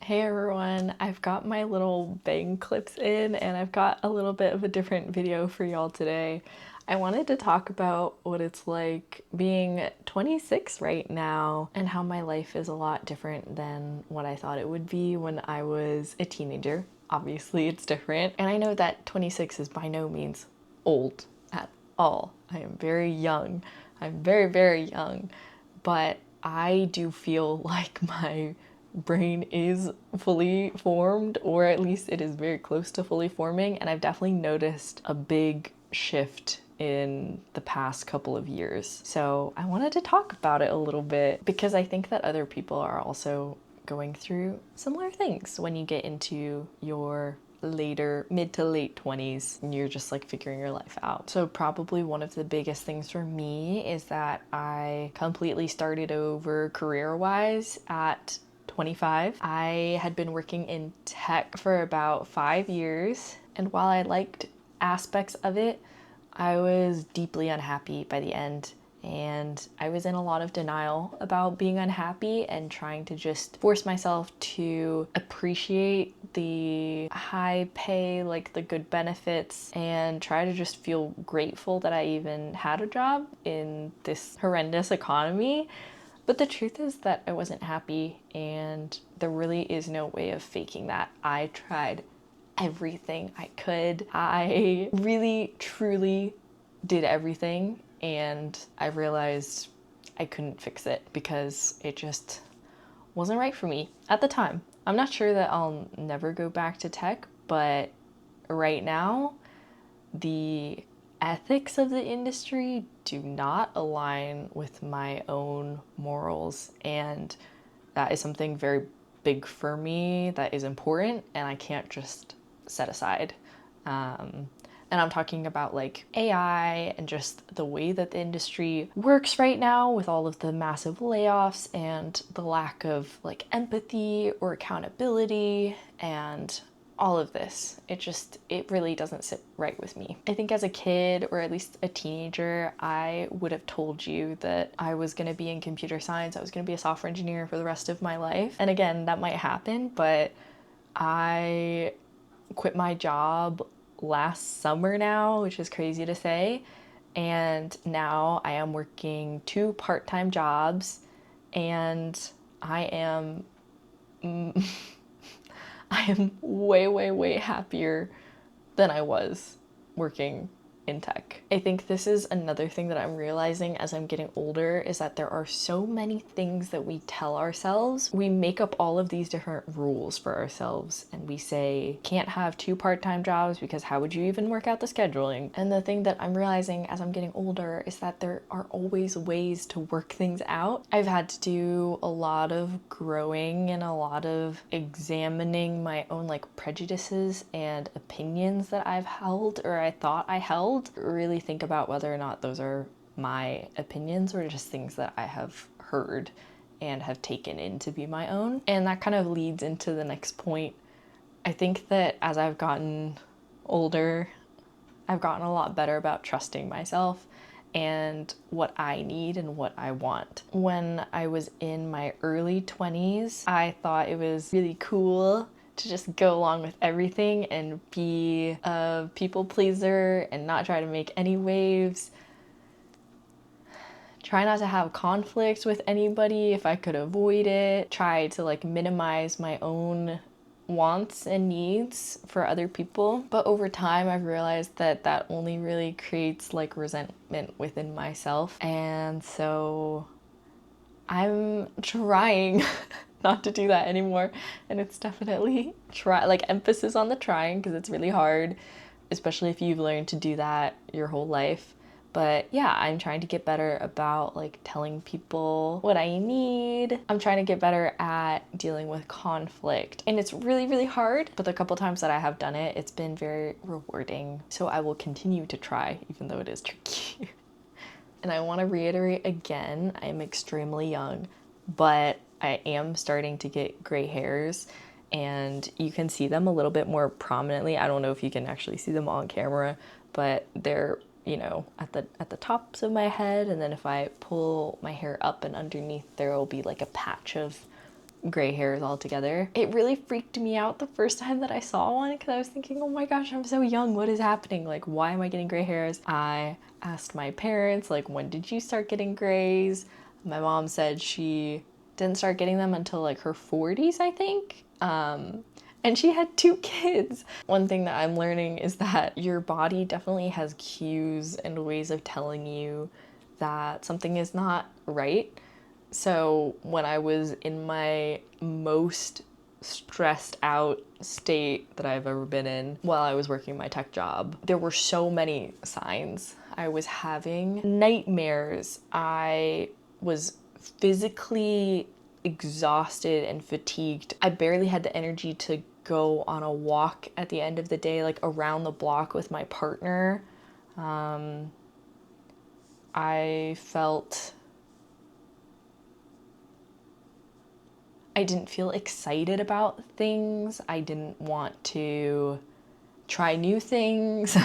Hey everyone, I've got my little bang clips in and I've got a little bit of a different video for y'all today. I wanted to talk about what it's like being 26 right now and how my life is a lot different than what I thought it would be when I was a teenager. Obviously, it's different. And I know that 26 is by no means old at all. I am very young. I'm very, very young. But I do feel like my brain is fully formed, or at least it is very close to fully forming, and I've definitely noticed a big shift in the past couple of years. So I wanted to talk about it a little bit because I think that other people are also going through similar things when you get into your later mid to late 20s and you're just like figuring your life out. So probably one of the biggest things for me is that I completely started over career-wise at 25. I had been working in tech for about 5 years, and while I liked aspects of it, I was deeply unhappy by the end. And I was in a lot of denial about being unhappy and trying to just force myself to appreciate the high pay, like the good benefits, and try to just feel grateful that I even had a job in this horrendous economy. But the truth is that I wasn't happy, and there really is no way of faking that. I tried everything I could. I really, truly did everything, and I realized I couldn't fix it because it just wasn't right for me at the time. I'm not sure that I'll never go back to tech, but right now, the ethics of the industry do not align with my own morals, and that is something very big for me that is important and I can't just set aside. And I'm talking about like AI and just the way that the industry works right now with all of the massive layoffs and the lack of like empathy or accountability and all of this. It really doesn't sit right with me. I think as a kid, or at least a teenager, I would have told you that I was gonna be in computer science, I was gonna be a software engineer for the rest of my life. And again, that might happen, but I quit my job last summer now, which is crazy to say. And now I am working 2 part-time jobs, and I am I am way, way, way happier than I was working in tech. I think this is another thing that I'm realizing as I'm getting older, is that there are so many things that we tell ourselves. We make up all of these different rules for ourselves and we say, can't have 2 part-time jobs because how would you even work out the scheduling? And the thing that I'm realizing as I'm getting older is that there are always ways to work things out. I've had to do a lot of growing and a lot of examining my own like prejudices and opinions that I've held, or I thought I held. Really think about whether or not those are my opinions or just things that I have heard and have taken in to be my own. And that kind of leads into the next point. I think that as I've gotten older, I've gotten a lot better about trusting myself and what I need and what I want. When I was in my early 20s, I thought it was really cool to just go along with everything and be a people pleaser and not try to make any waves. Try not to have conflict with anybody if I could avoid it. Try to like minimize my own wants and needs for other people. But over time, I've realized that that only really creates like resentment within myself. And so I'm trying not to do that anymore. And it's definitely emphasis on the trying, because it's really hard, especially if you've learned to do that your whole life. But yeah, I'm trying to get better about like telling people what I need. I'm trying to get better at dealing with conflict. And it's really, really hard, but the couple times that I have done it, it's been very rewarding. So I will continue to try, even though it is tricky. And I want to reiterate again, I'm extremely young, but I am starting to get gray hairs, and you can see them a little bit more prominently. I don't know if you can actually see them on camera, but they're, you know, at the tops of my head, and then if I pull my hair up and underneath, there will be like a patch of gray hairs altogether. It really freaked me out the first time that I saw one because I was thinking, oh my gosh, I'm so young. What is happening? Like, why am I getting gray hairs? I asked my parents, like, when did you start getting grays? My mom said she didn't start getting them until like her 40s, I think. And she had 2 kids. One thing that I'm learning is that your body definitely has cues and ways of telling you that something is not right. So when I was in my most stressed out state that I've ever been in while I was working my tech job, there were so many signs. I was having nightmares. I was physically exhausted and fatigued. I barely had the energy to go on a walk at the end of the day, like around the block with my partner. I felt I didn't feel excited about things. I didn't want to try new things.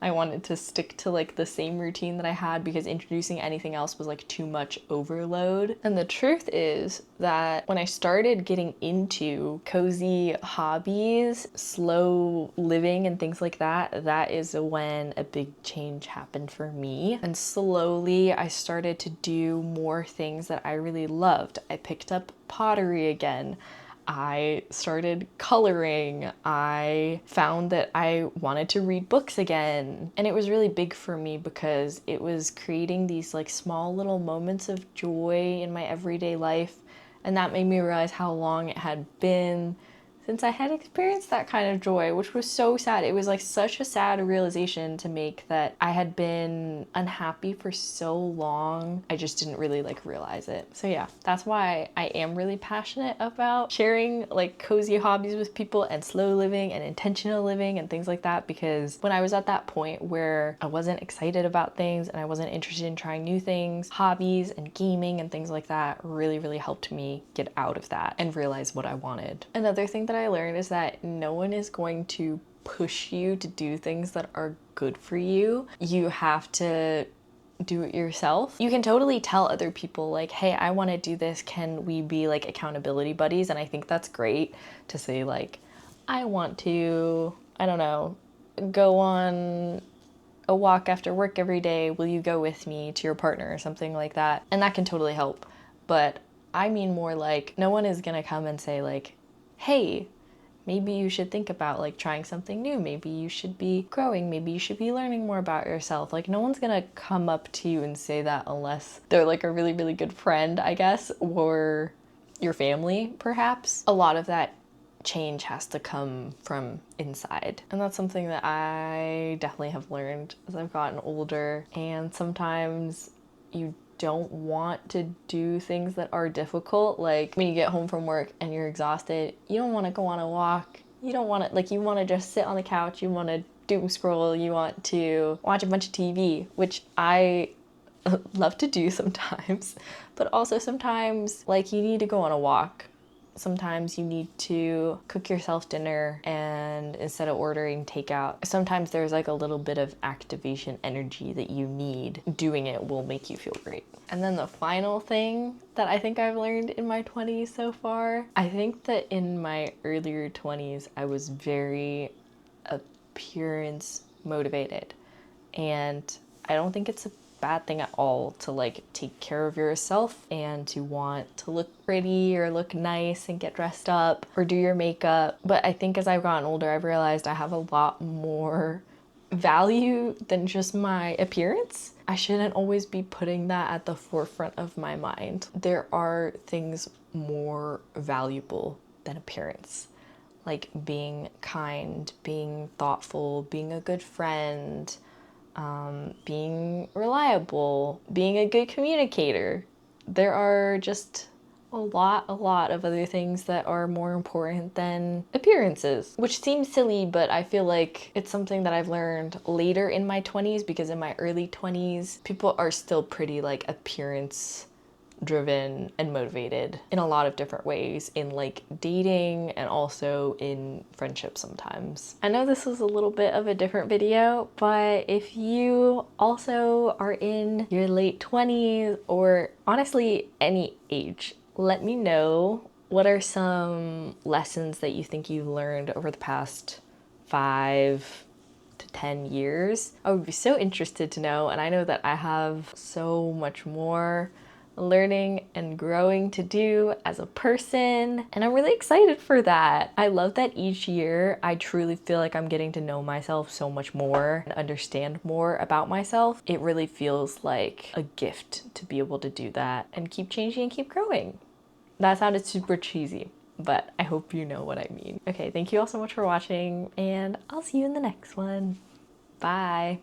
I wanted to stick to like the same routine that I had because introducing anything else was like too much overload. And the truth is that when I started getting into cozy hobbies, slow living and things like that, that is when a big change happened for me. And slowly I started to do more things that I really loved. I picked up pottery again. I started coloring. I found that I wanted to read books again. And it was really big for me because it was creating these like small little moments of joy in my everyday life. And that made me realize how long it had been since I had experienced that kind of joy, which was so sad. It was like such a sad realization to make that I had been unhappy for so long. I just didn't really like realize it. So yeah, that's why I am really passionate about sharing like cozy hobbies with people and slow living and intentional living and things like that, because when I was at that point where I wasn't excited about things and I wasn't interested in trying new things, hobbies and gaming and things like that really helped me get out of that and realize what I wanted. Another thing that I learned is that no one is going to push you to do things that are good for you. You have to do it yourself. You can totally tell other people like, hey, I want to do this. Can we be like accountability buddies? And I think that's great to say like, I want to, I don't know, go on a walk after work every day. Will you go with me to your partner or something like that? And that can totally help. But I mean more like no one is gonna come and say like, hey, maybe you should think about like trying something new. Maybe you should be growing. Maybe you should be learning more about yourself. Like no one's gonna come up to you and say that unless they're like a really good friend, I guess, or your family perhaps. A lot of that change has to come from inside. And that's something that I definitely have learned as I've gotten older. And sometimes you don't want to do things that are difficult. Like when you get home from work and you're exhausted, you don't want to go on a walk. You don't want to, like, you want to just sit on the couch. You want to doom scroll. You want to watch a bunch of TV, which I love to do sometimes. But also sometimes, like, you need to go on a walk. Sometimes you need to cook yourself dinner and instead of ordering takeout, sometimes there's like a little bit of activation energy that you need. Doing it will make you feel great. And then the final thing that I think I've learned in my 20s so far, I think that in my earlier 20s, I was very appearance motivated. And I don't think it's a bad thing at all to like take care of yourself and to want to look pretty or look nice and get dressed up or do your makeup. But I think as I've gotten older, I've realized I have a lot more value than just my appearance. I shouldn't always be putting that at the forefront of my mind. There are things more valuable than appearance, like being kind, being thoughtful, being a good friend, being reliable, being a good communicator. There are just a lot of other things that are more important than appearances, which seems silly, but I feel like it's something that I've learned later in my 20s, because in my early 20s, people are still pretty like appearance driven and motivated in a lot of different ways, in like dating and also in friendships sometimes. I know this was a little bit of a different video, but if you also are in your late 20s or honestly any age, let me know what are some lessons that you think you've learned over the past 5 to 10 years? I would be so interested to know, and I know that I have so much more learning and growing to do as a person, and I'm really excited for that. I love that each year I truly feel like I'm getting to know myself so much more and understand more about myself. It really feels like a gift to be able to do that and keep changing and keep growing. That sounded super cheesy, but I hope you know what I mean. Okay, thank you all so much for watching, and I'll see you in the next one. Bye.